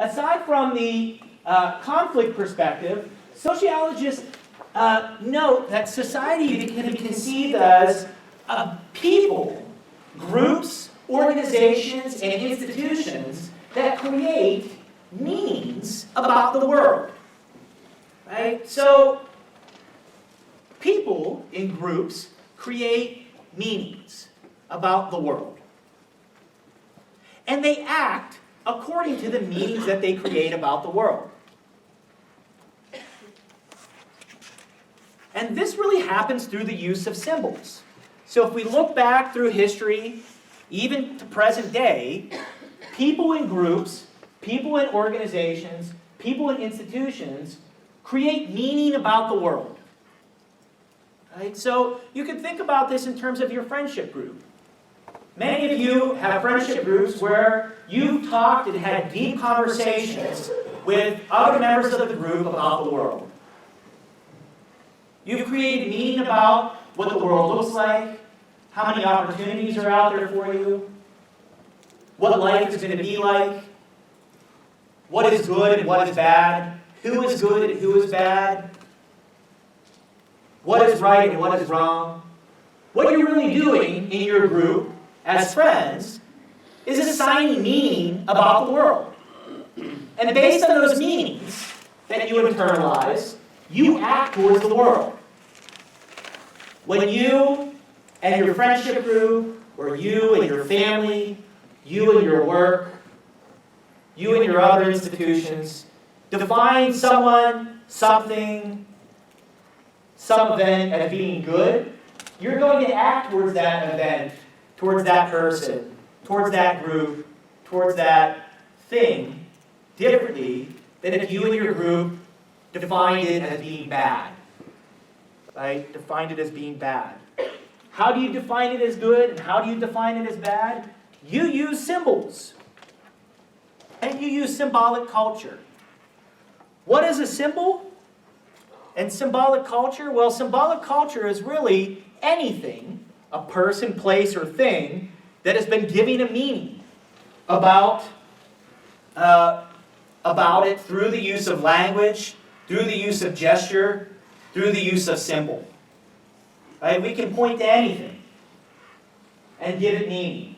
aside from the conflict perspective, sociologists note that society can be conceived as people, groups, organizations, and institutions that create meanings about the world. Right? So, people in groups create meanings about the world. And they act according to the meanings that they create about the world. And this really happens through the use of symbols. So if we look back through history, even to present day, people in groups, people in organizations, people in institutions create meaning about the world. Right? So you can think about this in terms of your friendship group. Many of you have friendship groups where you've talked and had deep conversations with other members of the group about the world. You've created meaning about what the world looks like, how many opportunities are out there for you, what life is going to be like, what is good and what is bad, who is good and who is bad, what is right and what is wrong. What you're really doing in your group as friends is assigning meaning about the world. And based on those meanings that you internalize, you act towards the world. When you and your friendship group, or you and your family, you and your work, you and your other institutions, define someone, something, some event as being good, you're going to act towards that event, towards that person, towards that group, towards that thing differently than if you and your group defined it as being bad. Right? Defined it as being bad. How do you define it as good and how do you define it as bad? You use symbols. And you use symbolic culture. What is a symbol? And symbolic culture? Well, symbolic culture is really anything, a person, place, or thing, that has been given a meaning about it through the use of language, through the use of gesture, through the use of symbol. Right? We can point to anything and give it meaning.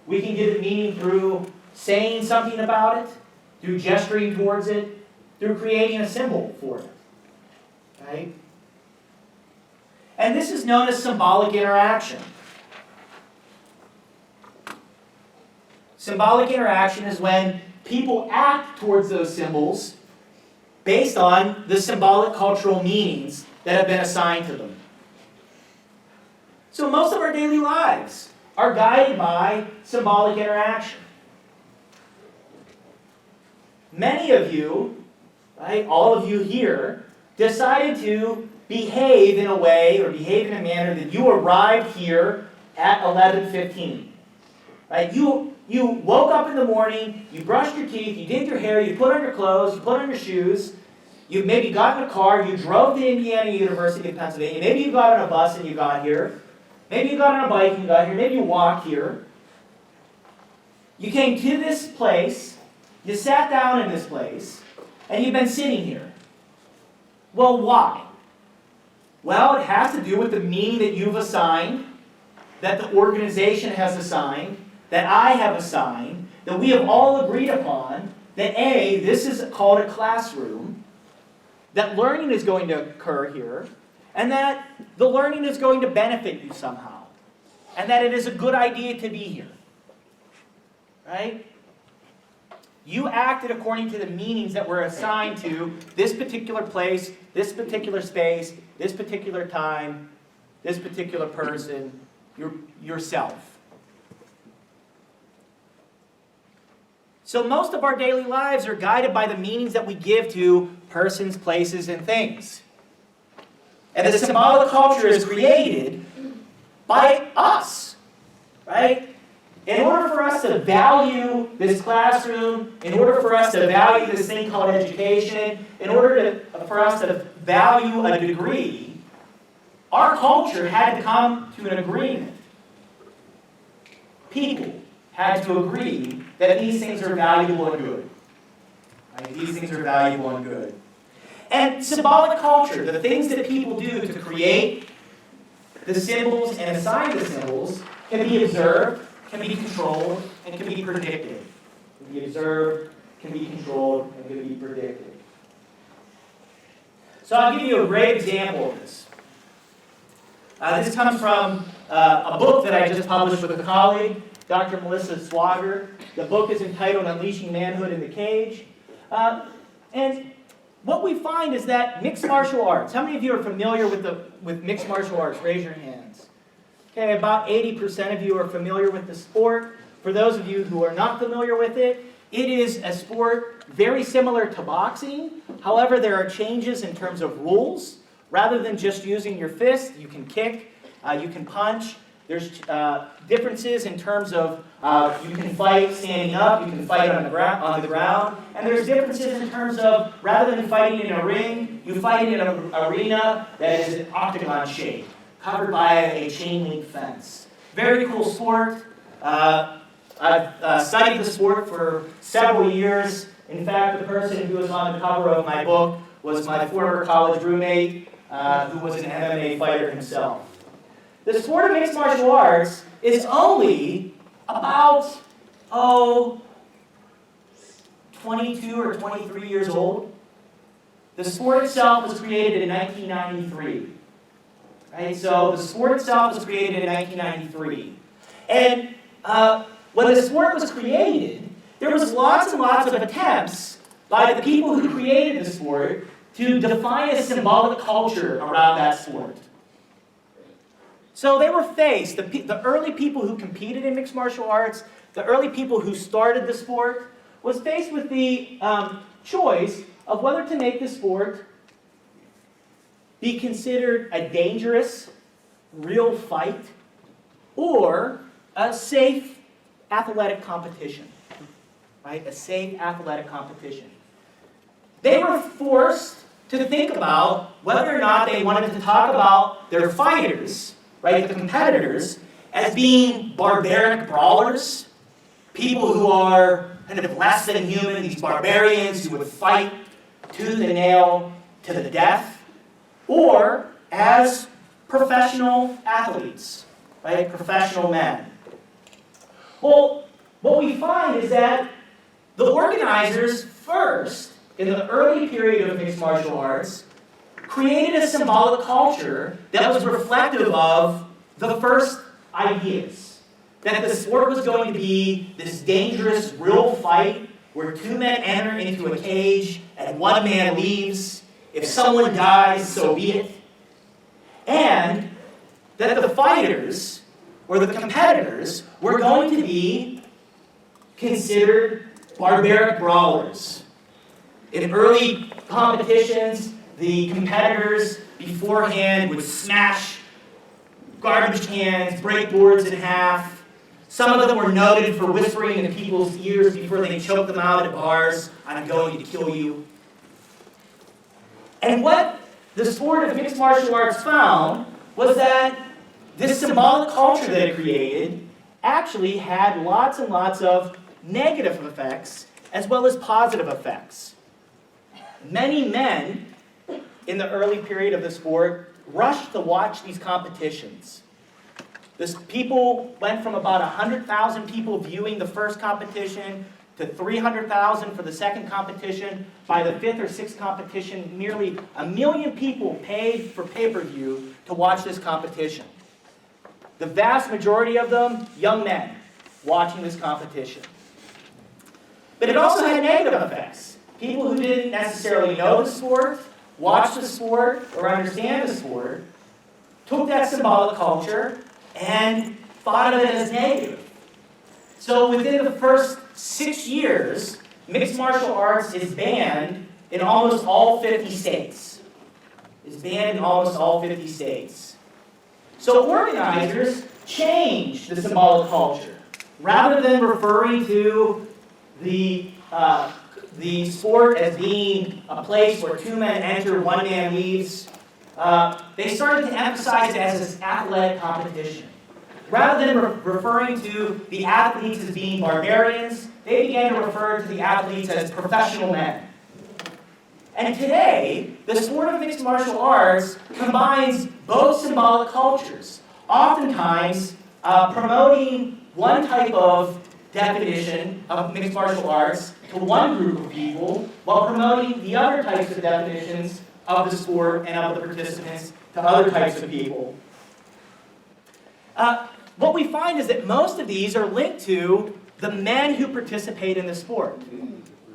We can give it meaning through saying something about it, through gesturing towards it, through creating a symbol for it. Right? And this is known as symbolic interaction. Symbolic interaction is when people act towards those symbols based on the symbolic cultural meanings that have been assigned to them. So most of our daily lives are guided by symbolic interaction. Many of you, right, all of you here, decided to behave in a way or behave in a manner that you arrived here at 11:15. Right? You woke up in the morning, you brushed your teeth, you did your hair, you put on your clothes, you put on your shoes, you maybe got in a car, you drove to Indiana University of Pennsylvania, maybe you got on a bus and you got here, maybe you got on a bike and you got here, maybe you walked here. You came to this place, you sat down in this place, and you've been sitting here. Well, why? Well, it has to do with the meaning that you've assigned, that the organization has assigned, that I have assigned, that we have all agreed upon, that A, this is called a classroom, that learning is going to occur here, and that the learning is going to benefit you somehow, and that it is a good idea to be here. Right? You acted according to the meanings that were assigned to this particular place, this particular space, this particular time, this particular person, yourself. So most of our daily lives are guided by the meanings that we give to persons, places, and things. And the symbolic culture is created by us, right? In order for us to value this classroom, in order for us to value this thing called education, in order for us to value a degree, our culture had to come to an agreement. People had to agree that these things are valuable and good. Right? These things are valuable and good. And symbolic culture, the things that people do to create the symbols and assign the symbols, can be observed, can be controlled, and can be predicted. Can be observed, can be controlled, and can be predicted. So I'll give you a great example of this. This comes from a book that I just published with a colleague, Dr. Melissa Swager. The book is entitled Unleashing Manhood in the Cage. And what we find is that mixed martial arts, how many of you are familiar with mixed martial arts? Raise your hands. Okay, about 80% of you are familiar with the sport. For those of you who are not familiar with it, it is a sport very similar to boxing. However, there are changes in terms of rules. Rather than just using your fist, you can kick, you can punch. There's differences in terms of you can fight standing up, you can fight on the ground, and there's differences in terms of rather than fighting in a ring, you fight in an arena that is an octagon shape, covered by a chain link fence. Very cool sport. I've studied the sport for several years. In fact, the person who was on the cover of my book was my former college roommate, who was an MMA fighter himself. The sport of mixed martial arts is only about, 22 or 23 years old. The sport itself was created in 1993. Right? So the sport itself was created in 1993. And when the sport was created, there was lots and lots of attempts by the people who created the sport to define a symbolic culture around that sport. So they were faced, the early people who competed in mixed martial arts, the early people who started the sport, was faced with the choice of whether to make the sport be considered a dangerous, real fight, or a safe athletic competition. Right? A safe athletic competition. They were forced to think about whether or not they wanted to talk about their fighters, right, the competitors, as being barbaric brawlers, people who are kind of less than human, these barbarians who would fight tooth and nail to the death, or as professional athletes, right, professional men. Well, what we find is that the organizers first, in the early period of mixed martial arts, created a symbolic culture that was reflective of the first ideas. That the sport was going to be this dangerous, real fight where two men enter into a cage and one man leaves. If someone dies, so be it. And that the fighters, or the competitors, were going to be considered barbaric brawlers. In early competitions, the competitors beforehand would smash garbage cans, break boards in half. Some of them were noted for whispering in people's ears before they choked them out at bars, "I'm going to kill you." And what the sport of mixed martial arts found was that this symbolic culture that it created actually had lots and lots of negative effects as well as positive effects. Many men in the early period of the sport rushed to watch these competitions. People went from about 100,000 people viewing the first competition to 300,000 for the second competition. By the fifth or sixth competition, nearly 1 million people paid for pay-per-view to watch this competition. The vast majority of them, young men, watching this competition. But it also had negative effects. People who didn't necessarily know the sport, watch the sport, or understand the sport, took that symbolic culture and thought of it as negative. So within the first 6 years, mixed martial arts is banned in almost all 50 states. It's banned in almost all 50 states. So organizers changed the symbolic culture. Rather than referring to the sport as being a place where two men enter, one man leaves, they started to emphasize it as this athletic competition. Rather than referring to the athletes as being barbarians, they began to refer to the athletes as professional men. And today, the sport of mixed martial arts combines both symbolic cultures, oftentimes promoting one type of definition of mixed martial arts to one group of people, while promoting the other types of definitions of the sport and of the participants to other types of people. What we find is that most of these are linked to the men who participate in the sport.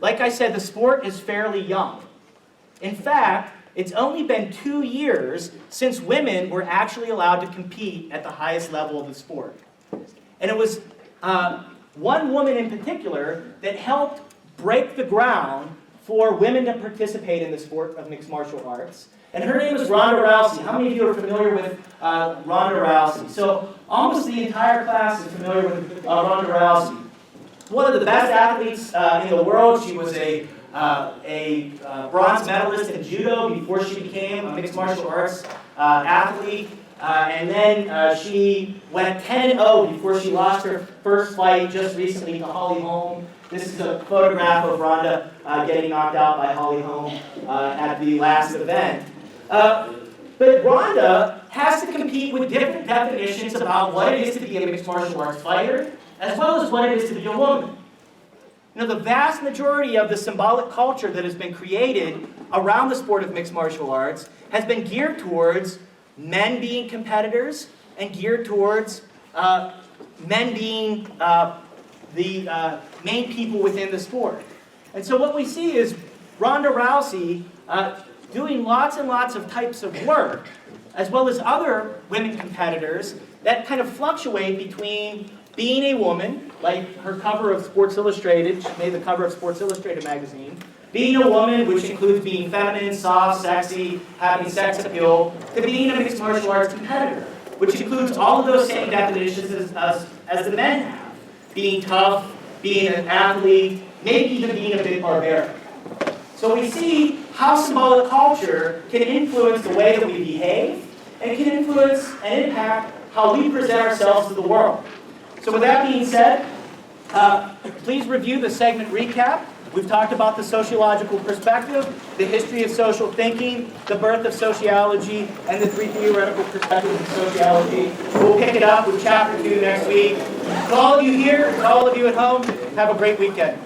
Like I said, the sport is fairly young. In fact, it's only been 2 years since women were actually allowed to compete at the highest level of the sport. And it was one woman in particular that helped break the ground for women to participate in the sport of mixed martial arts. And her name is Ronda Rousey. How many of you are familiar with Ronda Rousey? So almost the entire class is familiar with Ronda Rousey. One of the best athletes in the world. She was a bronze medalist in judo before she became a mixed martial arts athlete. And then she went 10-0 before she lost her first fight just recently to Holly Holm. This is a photograph of Ronda getting knocked out by Holly Holm at the last event. But Ronda has to compete with different definitions about what it is to be a mixed martial arts fighter, as well as what it is to be a woman. You know, the vast majority of the symbolic culture that has been created around the sport of mixed martial arts has been geared towards men being competitors and geared towards men being the main people within the sport. And so what we see is Ronda Rousey doing lots and lots of types of work, as well as other women competitors that kind of fluctuate between being a woman, like her cover of Sports Illustrated, she made the cover of Sports Illustrated magazine, being a woman, which includes being feminine, soft, sexy, having sex appeal, to being a mixed martial arts competitor, which includes all of those same definitions as the men have. Being tough, being an athlete, maybe even being a bit barbaric. So we see how symbolic culture can influence the way that we behave and can influence and impact how we present ourselves to the world. So with that being said, please review the segment recap. We've talked about the sociological perspective, the history of social thinking, the birth of sociology, and the 3 theoretical perspectives of sociology. We'll pick it up with chapter 2 next week. To all of you here, to all of you at home, have a great weekend.